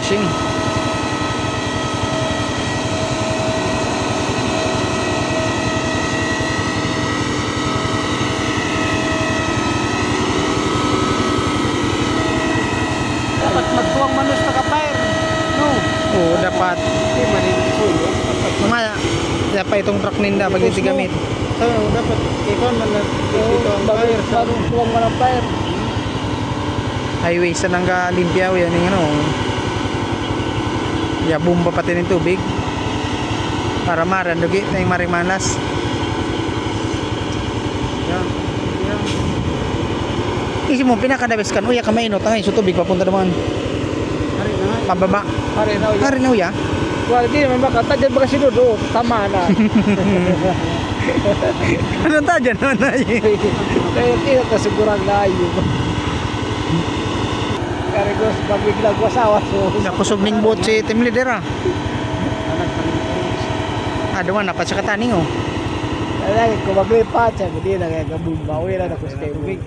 bushing. Dapat magtuwang manus na ka-fire. No. Oo, dapat. Hindi manisuyo. Mamaya, dapat itong truck ninda pag hindi gamit. Oo, dapat ikaw man na dito ang fire. Bagong tuwang man ang fire. Highway sa nangga limpyaw yan yung ano. Ya bomba pati ng tubig. Para marandugi na yung marimanas. Yan. Yan. Isi mo pinakadabes kan uya ka mainot ngay so tubig papunta naman. Hari na. Pababa. Hari na. Hari na uya. Wala di naman makatadyan ba kasi doon. Tama na. Anong tadyan naman na Kaya tidak kasigurang layo. Kaya ko sa pabiglag wasawa so. Nakusog ning boat si team leader ah. Duman na pa sa kataning oh. Kaya ko maglipat siya, hindi na kaya kabumba. Uwi na ako sa tubig.